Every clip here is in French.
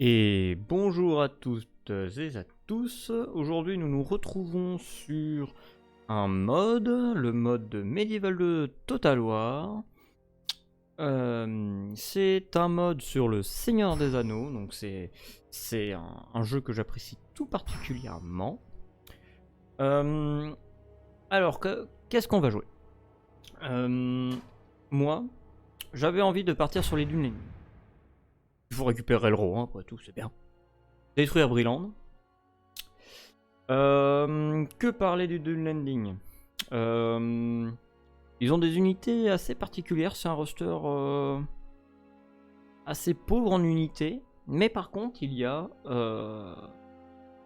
Et bonjour à toutes et à tous. Aujourd'hui, nous nous retrouvons sur un mode, le mode de Medieval 2 Total War. C'est un mode sur le Seigneur des Anneaux, donc c'est un jeu que j'apprécie tout particulièrement. Alors, qu'est-ce qu'on va jouer? Moi, j'avais envie de partir sur les dunes ennemies. Il faut récupérer le roi, après tout, c'est bien. Détruire Brilland. Que parler du Dune Landing? Ils ont des unités assez particulières, c'est un roster assez pauvre en unités, mais par contre il y a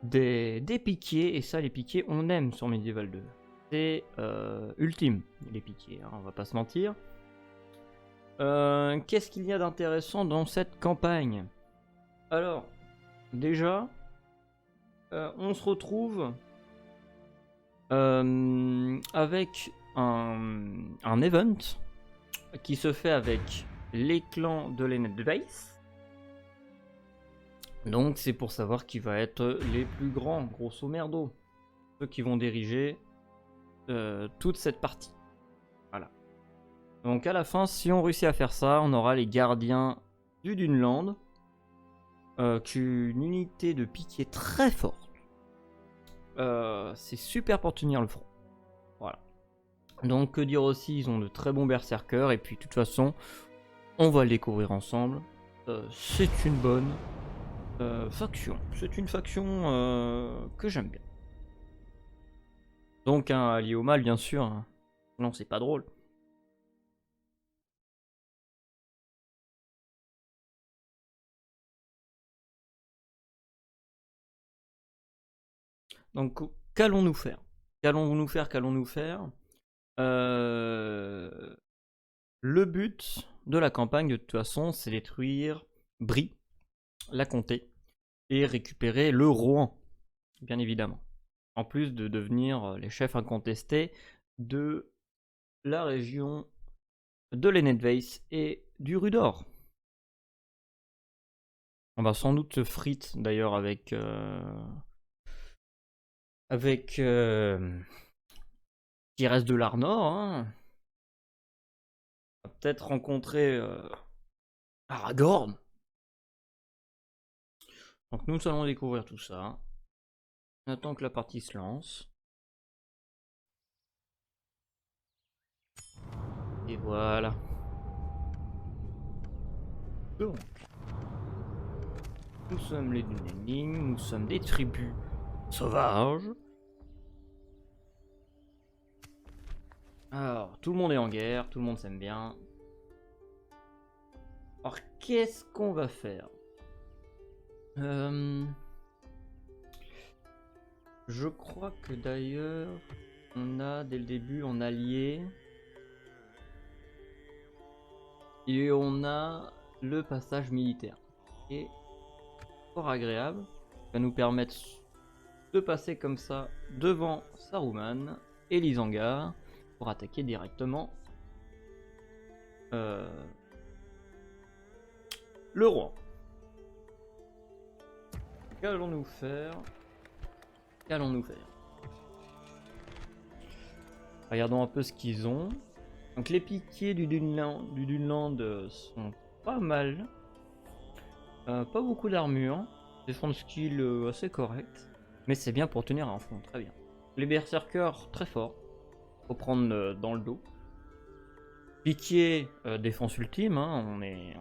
des piquiers, et ça les piquiers on aime sur Medieval 2. C'est ultime les piquiers, hein, on va pas se mentir. Qu'est-ce qu'il y a d'intéressant dans cette campagne? Alors, déjà, on se retrouve avec un event qui se fait avec les clans de l'Ened Base. Donc c'est pour savoir qui va être les plus grands, grosso merdo. Ceux qui vont diriger toute cette partie. Voilà. Donc à la fin, si on réussit à faire ça, on aura les gardiens du Duneland. Une unité de piquier très forte. C'est super pour tenir le front. Voilà. Donc que dire aussi, ils ont de très bons berserkers. Et puis de toute façon, on va le découvrir ensemble. C'est une bonne faction. C'est une faction que j'aime bien. Donc un allié au mal, bien sûr. Hein. Non, c'est pas drôle. Donc qu'allons-nous faire? Qu'allons-nous faire? Qu'allons-nous faire? Le but de la campagne, de toute façon, c'est détruire Brie, la comté, et récupérer le Rohan, bien évidemment. En plus de devenir les chefs incontestés de la région de l'Enedveis et du Rudor. On va sans doute se frite d'ailleurs avec qui reste de l'Arnor. Hein. On va peut-être rencontrer Aragorn. Donc nous allons découvrir tout ça. On attend que la partie se lance. Et voilà. Donc, nous sommes les Dunending, nous sommes des tribus sauvages. Alors, tout le monde est en guerre, tout le monde s'aime bien. Alors, qu'est-ce qu'on va faire? Je crois que d'ailleurs, on a dès le début en allié. Et on a le passage militaire. Et fort agréable. Ça va nous permettre de passer comme ça devant Saruman et Lysangar pour attaquer directement le roi. Qu'allons-nous faire? Qu'allons-nous faire? Regardons un peu ce qu'ils ont. Donc les piquiers du Duneland sont pas mal. Pas beaucoup d'armure. Défense skill assez correct. Mais c'est bien pour tenir un front, très bien. Les berserkers très forts. Faut prendre dans le dos. Piquier, défense ultime, hein, on est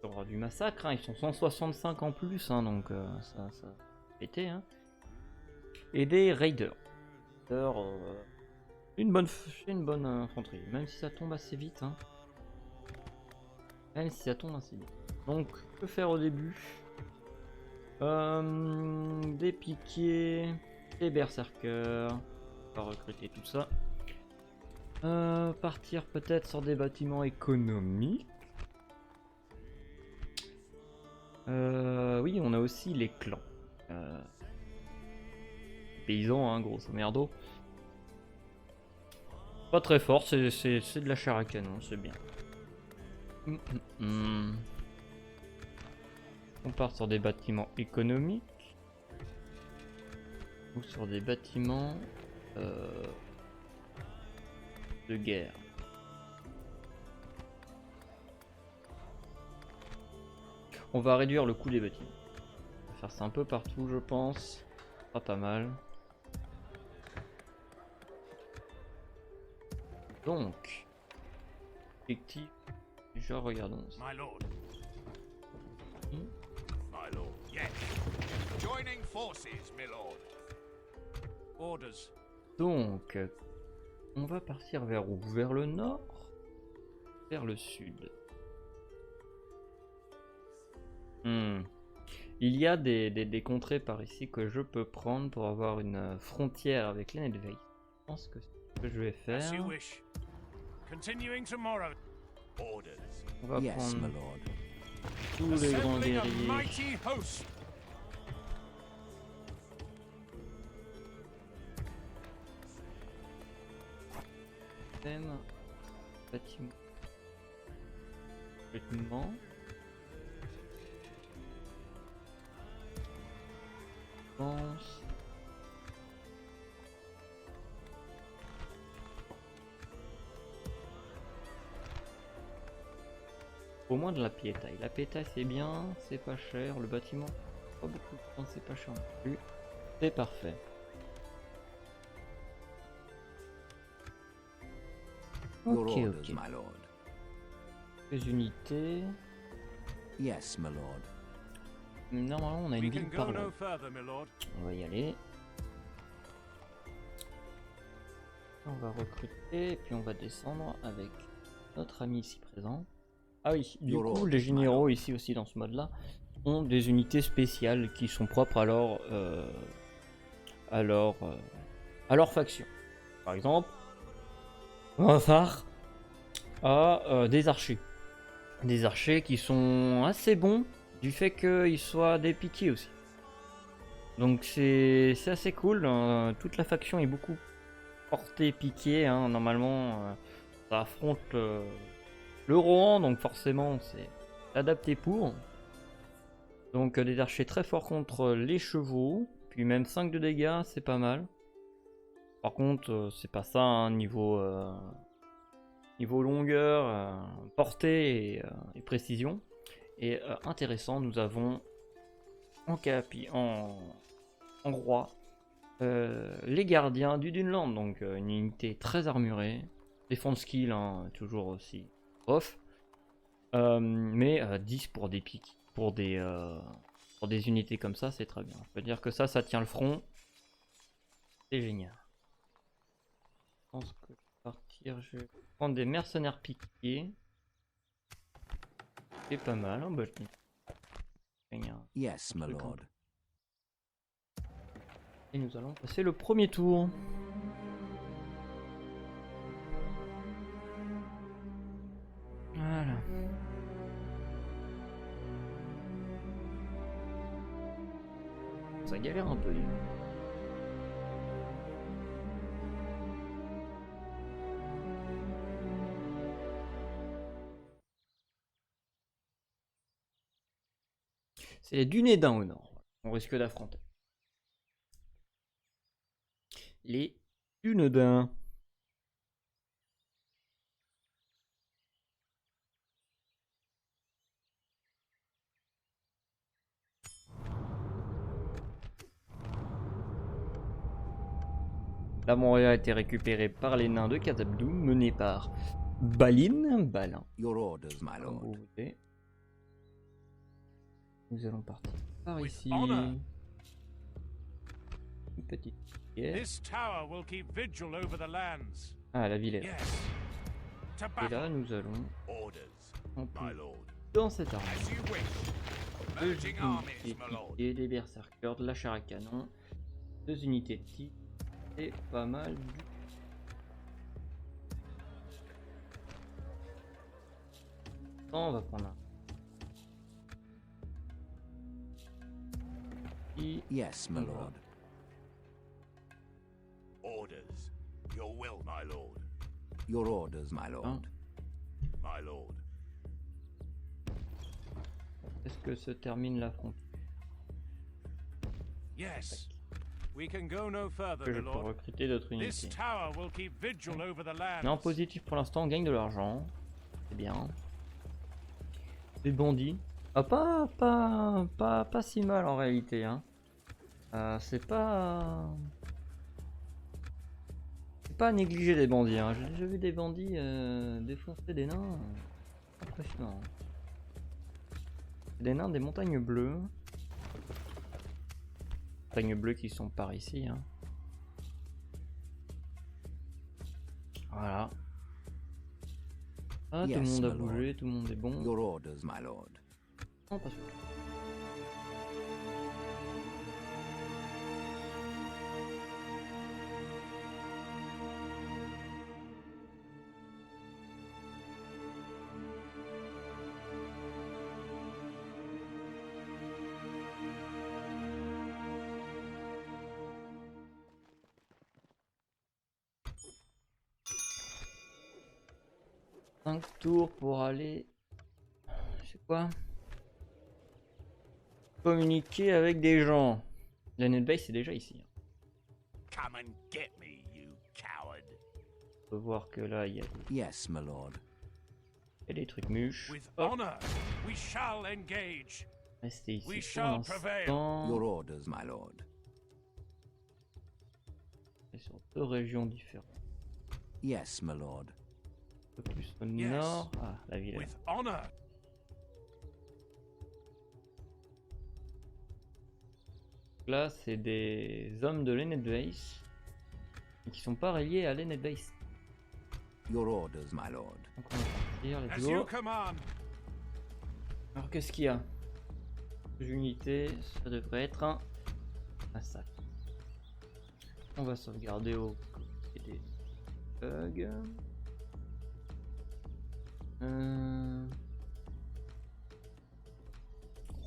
sur du massacre, hein, ils sont 165 en plus, hein, donc ça pété. Hein. Et des raiders. Une bonne infanterie, même si ça tombe assez vite. Hein. Même si ça tombe assez vite. Donc, que faire au début? Des piquiers, des berserkers, on va recruter tout ça. Partir peut-être sur des bâtiments économiques. Oui, on a aussi les clans. Paysans, hein, grosso merdo. Pas très fort, c'est de la chair à canon, c'est bien. On part sur des bâtiments économiques ou sur des bâtiments de guerre. On va réduire le coût des bâtiments. On va faire ça un peu partout, je pense. Pas mal. Donc, effectif, déjà regardons. My lord. My lord. Yes. Joining forces, my lord. Orders. Donc, on va partir vers où? Vers le nord? Vers le sud. Il y a des contrées par ici que je peux prendre pour avoir une frontière avec les Nedveig. Je pense que c'est ce que je vais faire. As you wish. Continuing tomorrow. Orders. On va Yes, prendre my lord. tous les grands Assembling a guerriers. mighty host. Thème, bâtiment. Bâtiment. Pense. Au moins de la piétaille. La piétaille c'est bien, c'est pas cher. Le bâtiment, pas beaucoup de temps, c'est pas cher non plus. C'est parfait. Your Ok, orders, ok. my lord. Les unités. Yes, my lord. Normalement on a une We ville can par go là. no further, my lord. On va y aller. On va recruter et puis on va descendre avec notre ami ici présent. Ah oui, du Your coup orders, les my généraux lord. ici aussi dans ce mode là ont des unités spéciales qui sont propres à leur faction. Par exemple, Rothar a des archers. Des archers qui sont assez bons du fait qu'ils soient des piquiers aussi. Donc c'est assez cool, toute la faction est beaucoup portée piquée, hein. Normalement ça affronte le Rohan, donc forcément c'est adapté pour. Donc des archers très forts contre les chevaux, puis même 5 de dégâts, c'est pas mal. Par contre c'est pas ça, hein, niveau longueur, portée et précision. Et intéressant, nous avons en roi les gardiens du Dunland, donc une unité très armurée, défense skill hein, toujours aussi off, mais 10 pour des piques, pour des unités comme ça, c'est très bien. Je peux dire que ça tient le front, c'est génial. Je pense que partir, je vais prendre des mercenaires piqués, c'est pas mal, hein, bah, Yes, my lord. et nous allons passer le premier tour. Voilà. Ça galère un peu. C'est les Dunédains au nord. On risque d'affronter. Les Dunédains. La Montréal a été récupérée par les nains de Khazad-dûm, menés par Balin. Your orders, my Comme vous lord. voulez. Nous allons partir par With ici. honor. Une petite pierre. This tower will keep vigil over the lands. Ah, la ville est là. Yes. To Et là, battle. nous allons Orders, en my plus lord. dans cette arme. As you wish. Deux Merging armies, unités my lord. piquées, des berserkers, de la chair à canon, 2 unités de tir, et pas mal du... On va prendre un... Et Yes, my lord. Orders. Your will, my lord. Your orders, my lord. My lord. Est-ce que se termine l'affrontement. Yes. We can go no Que further, je my peux lord. recruter d'autres This unités. tower will keep vigil over the Mais en lands. positif pour l'instant, on gagne de l'argent. C'est bien. Des bandits. Ah, pas si mal en réalité. Hein. C'est pas à négliger des bandits. Hein. J'ai déjà vu des bandits défoncer des nains. Impressionnant. Des nains des montagnes bleues. Montagnes bleues qui sont par ici. Hein. Voilà. Ah, tout le Yes, monde a my lord. bougé, tout le monde est bon. Your orders, my lord. Non, pas sûr. Cinq tours pour aller. C'est quoi? Communiquer avec des gens. La netbase c'est déjà ici. Come and get me, you coward. On peut voir que là il y a Yes, my lord. des trucs mûches. With Hop, honor, we shall engage. restez ici we pour shall prevail. l'instant. Your orders, my lord. Et sur deux régions différentes. Yes, my lord. Un peu plus au Yes. nord. Ah, la ville. est là. With honor. Là, c'est des hommes de l'Enedbase qui sont pas reliés à l'Enedbase. Your orders, my lord. Donc on va partir, let's As you go. command. Alors qu'est-ce qu'il y a? Deux unités, ça devrait être un massacre. On va sauvegarder au côté des bugs.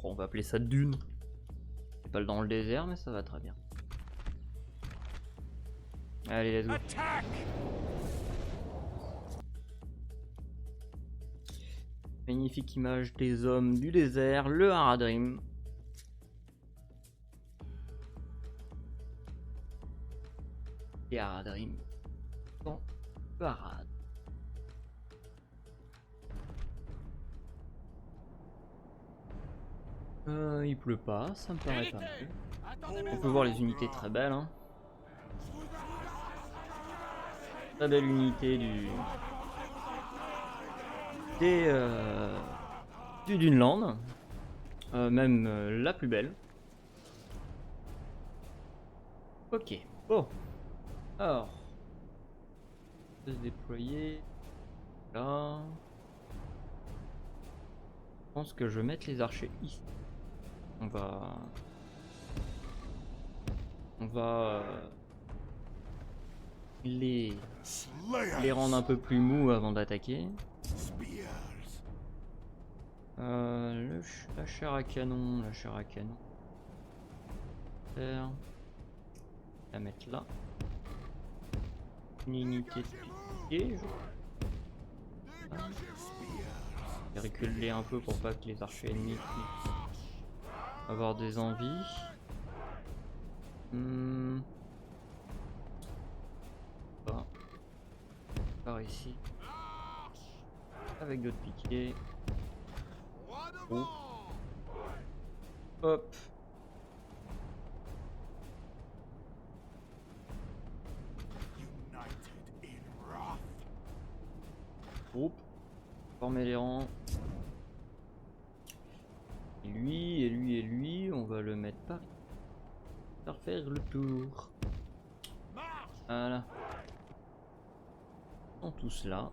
Oh, on va appeler ça dune. C'est pas dans le désert, mais ça va très bien. Allez, let's go. Attack! Magnifique image des hommes du désert, le Haradrim. Les Haradrim dans le Harad. Il pleut pas, ça me paraît pas mal. On peut voir les unités très belles. Hein. Très belle unité du Duneland. Même la plus belle. Ok, bon. Alors, on peut se déployer là. Je pense que je vais mettre les archers ici. On va les rendre un peu plus mous avant d'attaquer. La chair à canon, Faire. La mettre là. Une unité de piqué, je crois. Je vais reculer un peu pour pas que les archers ennemis puissent avoir des envies. Par ici. Avec d'autres piquets. Oh. Hop. Groupe. Former les rangs. Et lui, on va le mettre par ici. Pour faire le tour. Voilà. Ils sont tous là.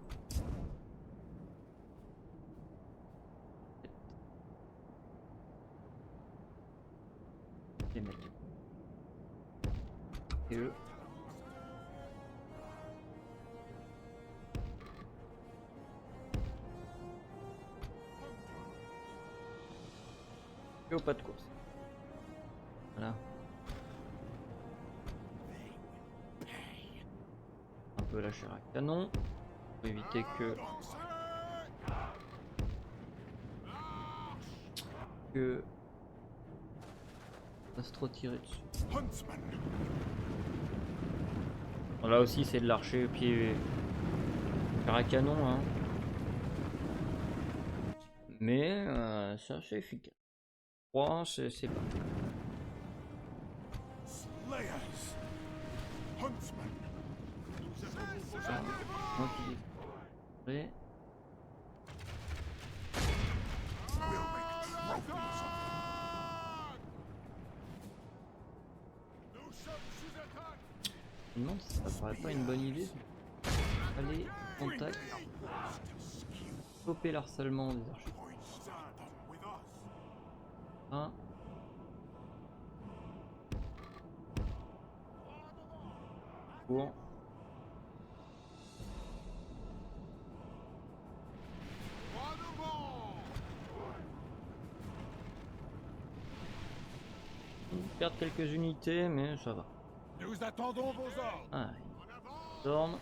Les mecs. Et eux. Et au pas de course. Voilà. Un peu la chair à canon. Pour éviter que que on va se trop tirer dessus. Huntsman. Bon, là aussi c'est de l'archer pied à canon hein. Mais c'est assez efficace. 3 c'est pas. Slayers. Huntsman. Moi qui prêt. We'll make trophies of Je me demande si ça paraît pas une bonne idée. Allez, contact. Stopper l'harcèlement des archers. Un. Cours. On perd quelques unités, mais ça va. Nous attendons vos ordres. Ah, Dorme.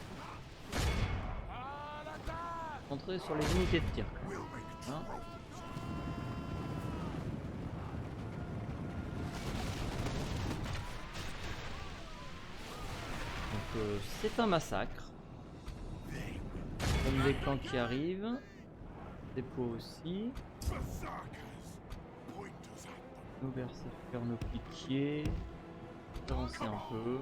Entrer sur les unités de tir. Hein. Donc c'est un massacre. Comme des clans qui arrivent. Des pots aussi. Nos berserkers, nos piquiers. Avancer un peu.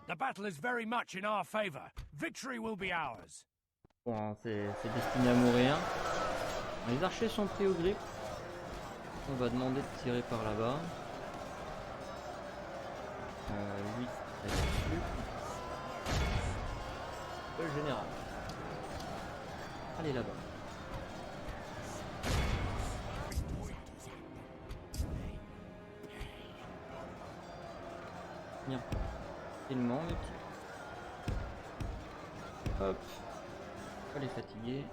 The battle is very much in our favor. Victory will be ours. Bon, c'est destiné à mourir. Les archers sont pris au grip. On va demander de tirer par là-bas. 8 là-dessus. Le général. Allez là-bas. Bien. Tellement les petits. Hop. On va les fatiguer.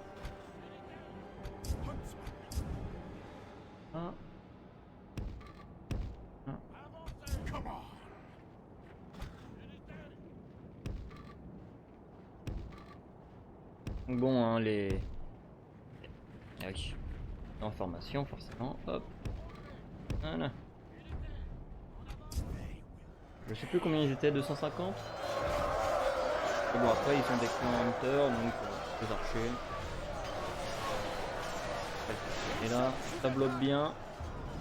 Un. Bon, hein, les... Ah oui. En formation, forcément. Hop. Voilà. Je sais plus combien ils étaient, 250. Et bon, après, ils sont des clans hunters, donc des archers. Et là, ça bloque bien.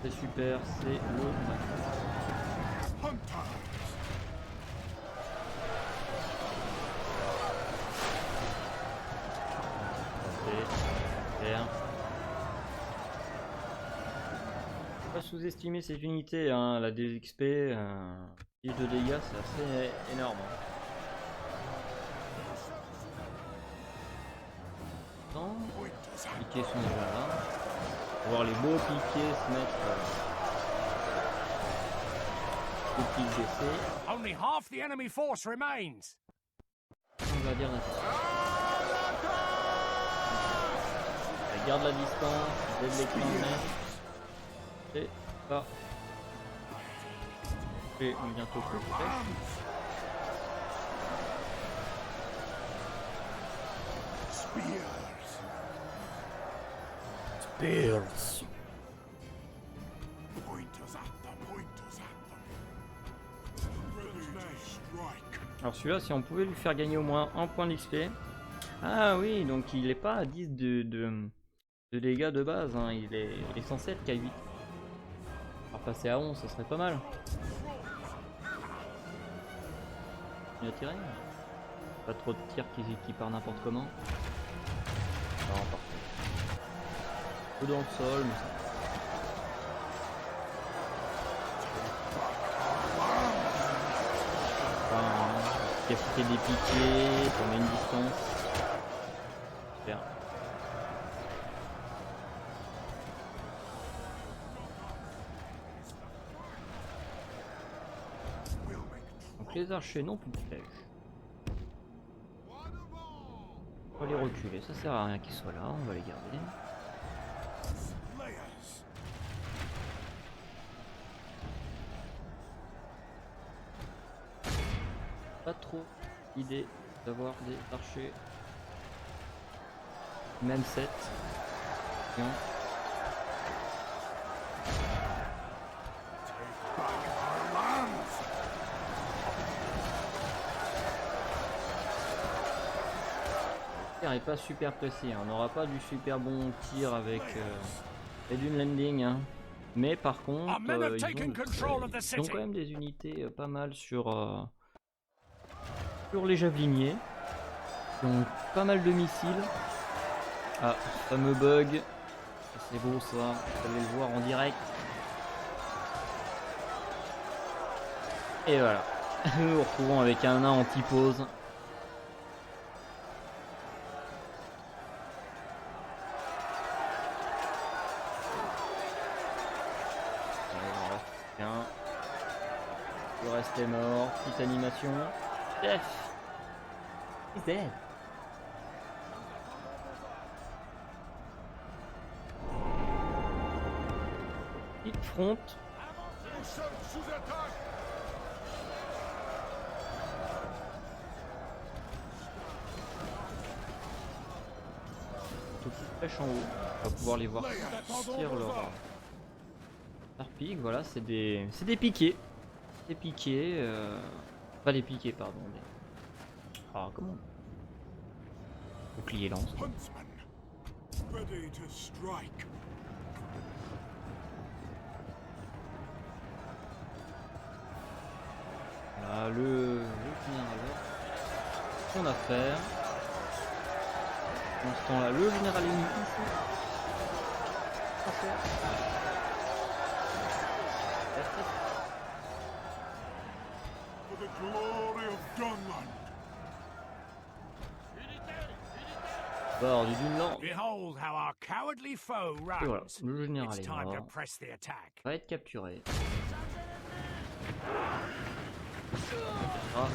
C'est super, c'est le max. Faut pas sous-estimer ces unités, hein. La DXP, plus de dégâts, c'est assez énorme. Non, les piquets sont déjà là. On va voir les beaux piquets se mettre au pic d'essai. Only half the enemy force remains. On va dire la garde la distance, aide les clans. Et ça. Et bientôt plus fraîche. Spears. Alors celui-là, si on pouvait lui faire gagner au moins un point d'XP. Ah oui, donc il est pas à 10 de dégâts de base, hein. Il est censé être qu'à 8. Alors passer à 11, ça serait pas mal. Il a tiré. Pas trop de tirs qui part n'importe comment. Non, parfait. Peu dans le sol, mais ça. Capter des piquets, on met une distance. Super. Donc les archers n'ont plus de flèches. On va les reculer, ça sert à rien qu'ils soient là, on va les garder. pas trop l'idée d'avoir des archers. Même 7. Bien. Le tir est pas super précis, hein. On n'aura pas du super bon tir avec Edwin Landing, hein. Mais par contre, ils ont quand même des unités pas mal sur les javeliniers. Donc pas mal de missiles. Ah, fameux bug. C'est beau ça, vous allez le voir en direct. Et voilà. Nous nous retrouvons avec un nain anti-pause. Le reste est mort. Petite animation. Death. He's dead. Petite front. Tout petite flèche en haut. On va pouvoir les voir sortir leur pique. Voilà, c'est des piquets. Des piquets. Pas des piquets, pardon. Ah, comment? Bouclier lance. Voilà, le général. Son affaire. Dans ce temps-là, le général ennemi ici. Bord du Dunland. Behold how our cowardly foe Et voilà, runs. le général It's est time to mort. press the attack. Va être capturé. Ah,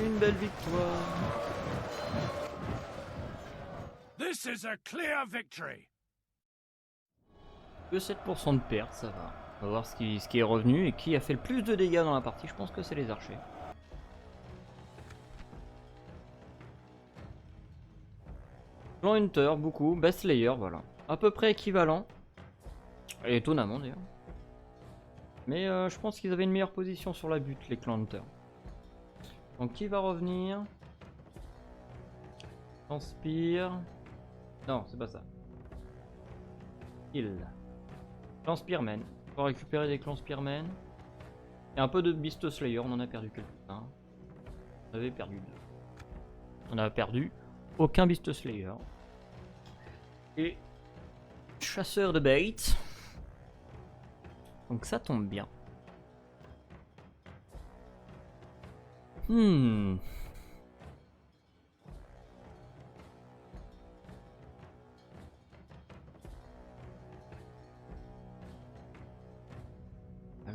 une belle victoire. This is a clear victory. Que 7% de perte, ça va. On va voir ce qui est revenu et qui a fait le plus de dégâts dans la partie. Je pense que c'est les archers. Clan Hunter, beaucoup. Best Slayer, voilà. À peu près équivalent. Et étonnamment d'ailleurs. Mais je pense qu'ils avaient une meilleure position sur la butte, les Clan Hunter. Donc qui va revenir? Transpire. Non, c'est pas ça. Heal. Clan Spearman. On va récupérer des Clan Spearman. Et un peu de Beast Slayer, on en a perdu quelques-uns. On avait perdu deux. On a perdu aucun Beast Slayer. Et chasseur de bait. Donc ça tombe bien.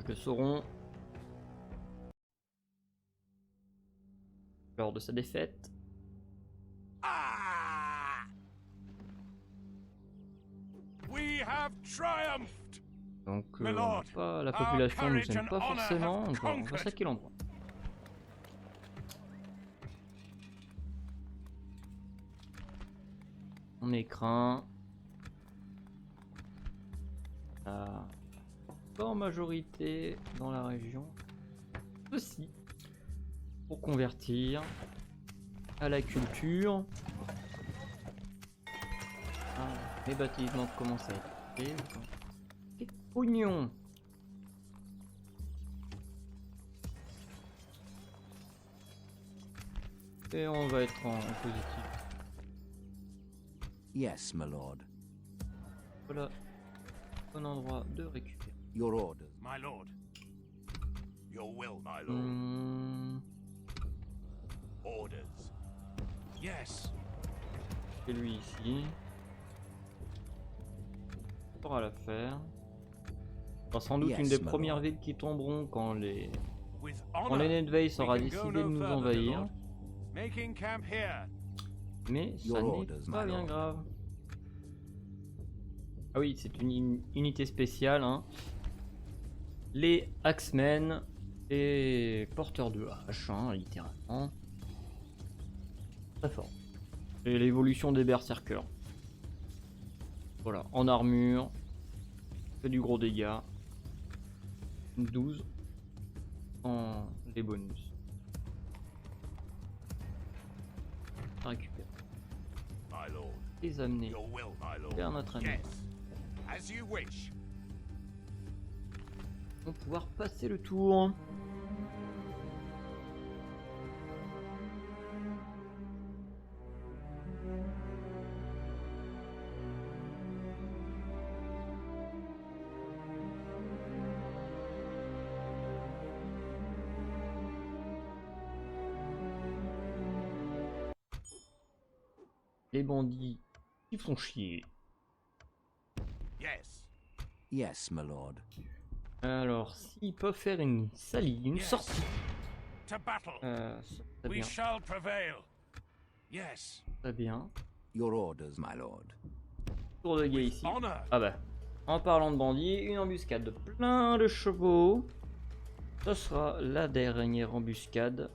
De Sauron lors de sa défaite. Ah! We have triumphed. Donc Lord, pas, la our population ne courage nous aime and pas honor forcément, have on va conquered. saquer l'endroit. On écran. Pas en majorité dans la région. Aussi. Pour convertir à la culture. Les bâtiments commencent à être faits. Et pognon. Et on va être en positif. Yes, my lord. Voilà. Bon endroit de récupérer. Your orders. My lord. Your will, my lord. Orders. Yes. Et lui ici. On fera l'affaire. Ce sera sans doute Yes, une des my premières lord. villes qui tomberont quand les With quand honor. Nedveis aura We can décidé go de no nous further, my envahir. lord. Making camp here. Mais ça Your n'est orders, pas my bien lord. grave. Ah oui, c'est une unité spéciale, hein. Les Axemen Et porteur de hache, hein, littéralement. Très fort. Et l'évolution des berserkers. Voilà, en armure. Fait du gros dégâts. 12 en les bonus. Ça récupère. My lord. Les amener Your will, my lord. vers notre ami. Yes. As you wish. On va pouvoir passer le tour. Les bandits, ils font chier. Yes. Yes, my lord. Alors, s'ils peuvent faire une salie, une Yes. sortie, To battle. ça serait We bien. shall prevail. Yes. Très bien. Your orders, my lord. Tour de guet ici. Honor. Ah bah, en parlant de bandits, une embuscade de plein de chevaux. Ce sera la dernière embuscade.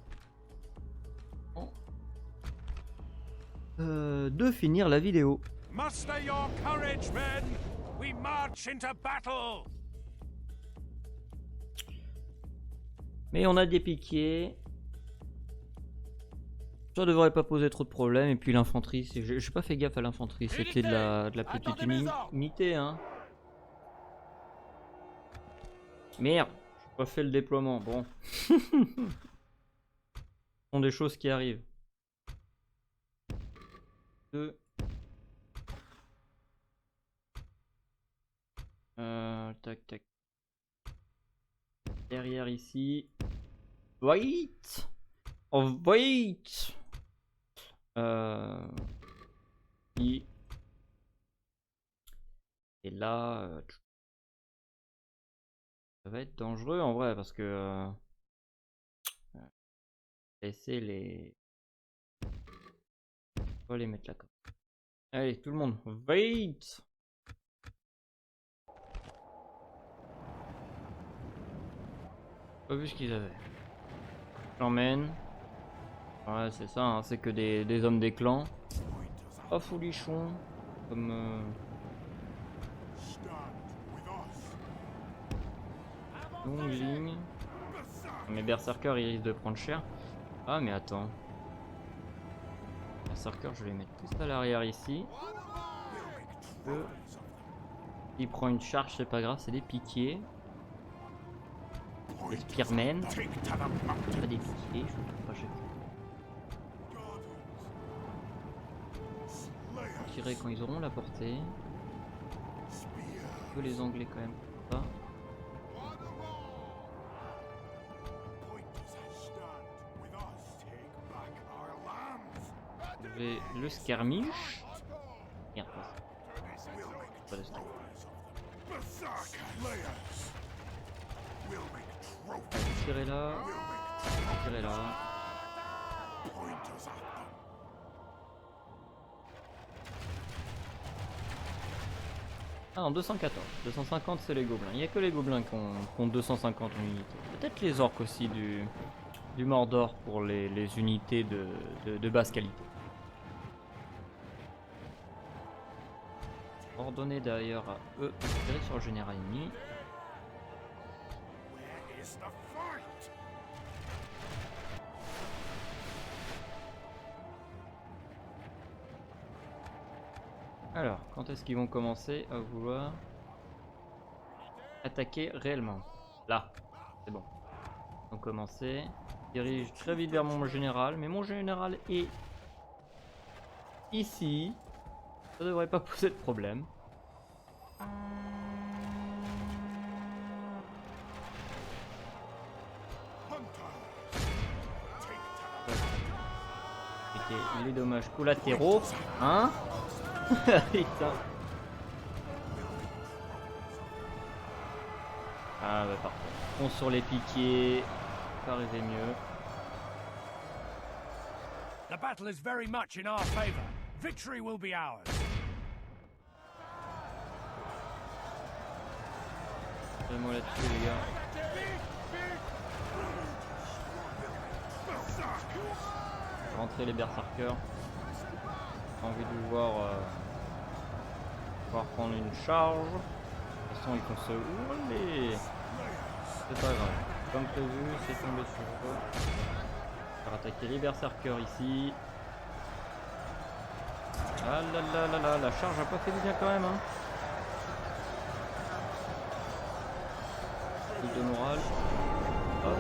De finir la vidéo. Muster your courage, men. We march into battle. Mais on a des piquiers. Ça devrait pas poser trop de problèmes. Et puis l'infanterie, j'ai pas fait gaffe à l'infanterie. C'était de la petite unité, hein. Merde, j'ai pas fait le déploiement. Bon. Ce sont des choses qui arrivent. 2. Tac, tac. Derrière ici. Wait! Oh, wait! Et là, ça va être dangereux en vrai parce que laisser les. On va les mettre là. Allez, tout le monde, wait! Pas vu ce qu'ils avaient. J'emmène. Ouais, c'est ça, hein, c'est que des hommes des clans. Pas folichon. Comme. Longue ligne. Mes berserkers ils risquent de prendre cher. Ah, mais attends. Berserkers, je vais les mettre tous à l'arrière ici. Il prend une charge, c'est pas grave, c'est des piquiers. Des spearmen. Pas des piquiers, je ne pas jeter. Tirer quand ils auront la portée. Un peu les anglais quand même. Pas. Je vais le skirmish. Merde, pas de skirmish. Tirez là. Tirez là. Ah non, 214. 250 c'est les gobelins. Il n'y a que les gobelins qui ont 250 en unité. Peut-être les orques aussi du Mordor pour les unités de basse qualité. Ordonner d'ailleurs à eux de tirer sur le général ennemi. Alors, quand est-ce qu'ils vont commencer à vouloir attaquer réellement? Là, c'est bon. Ils vont commencer. Ils dirigent très vite vers mon général, mais mon général est ici. Ça devrait pas poser de problème. Éviter les dommages collatéraux, hein? Putain. Ah bah parfait. On sur les piquiers, ça arrivait mieux. The battle is very much in our favor. Victory will be ours. Fais-moi là-dessus les gars. rentrer les berserkers. J'ai envie de voir prendre une charge. De toute façon, ils vont se rouler. C'est pas grave. Comme prévu, c'est tombé sur eux. On va attaquer les berserkers ici. Ah là là là là, la charge a pas fait du bien quand même. Hein. Plus de morale. Hop.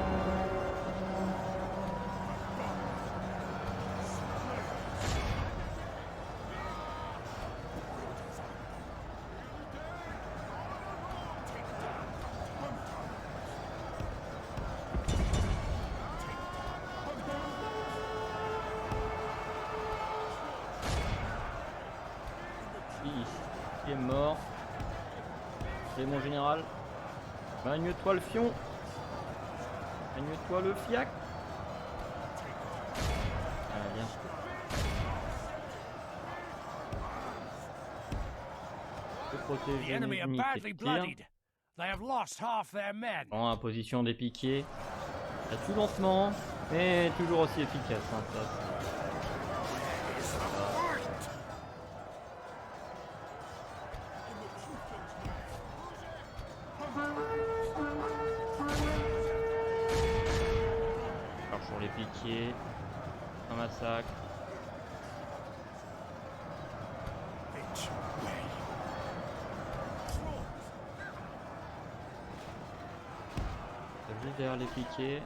Il est mort. C'est mon général. Magne-toi le fion. Magne-toi le fiac. Ah, bien. Je peux protéger les unités de tir. En position des piquets. Ça tue lentement, mais toujours aussi efficace. Hein, ça. Sur les piquiers, un massacre. Juste derrière les piquets.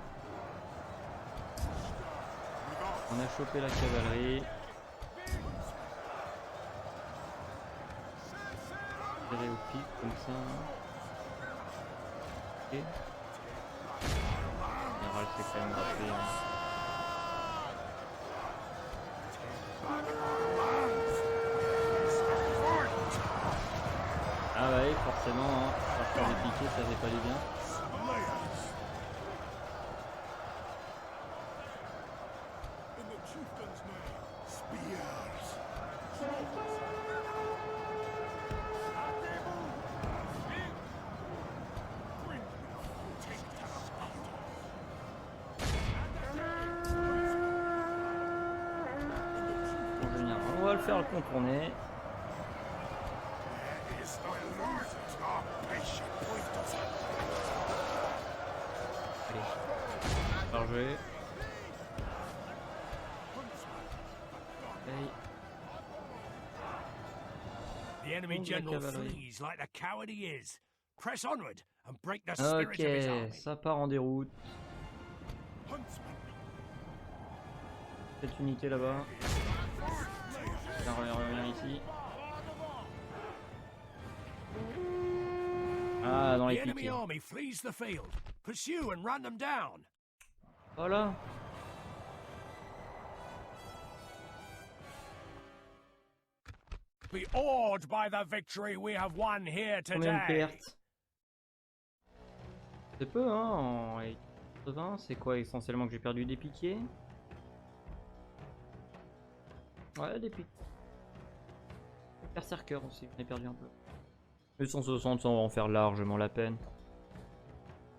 On a chopé la cavalerie. Tirer au pic comme ça. Ok. C'est quand même rappelé. Hein. Ah bah oui, forcément, hein. Faire les piquets, ça fait pas du bien. On va le faire le contourner. Allez, chargé. The enemy general flees like the coward he is. Press onward and break the spirit of his army. Ok, ça part en déroute. Cette unité là-bas. On revient ici. Ah, dans les piquets. Voilà. Be awed by the victory we have won here Combien de today. pertes? C'est peu, hein, en 80, c'est quoi essentiellement que j'ai perdu des piquets? Ouais, des piquets. Berserker aussi, j'en ai perdu un peu. Mais 160, ça on va en faire largement la peine.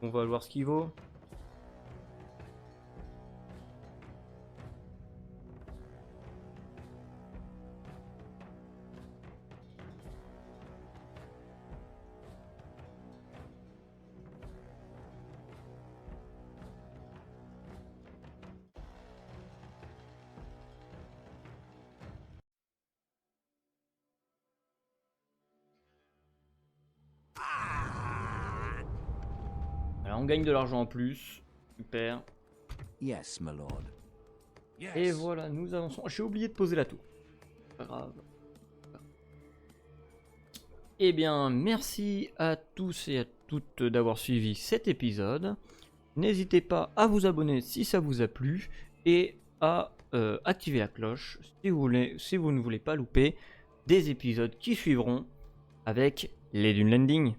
On va voir ce qu'il vaut. Alors on gagne de l'argent en plus. Super. Yes, my lord. Et voilà, nous avançons. J'ai oublié de poser la tour. Pas grave. Eh bien, merci à tous et à toutes d'avoir suivi cet épisode. N'hésitez pas à vous abonner si ça vous a plu et à activer la cloche si vous ne voulez pas louper des épisodes qui suivront avec les Dune Landing.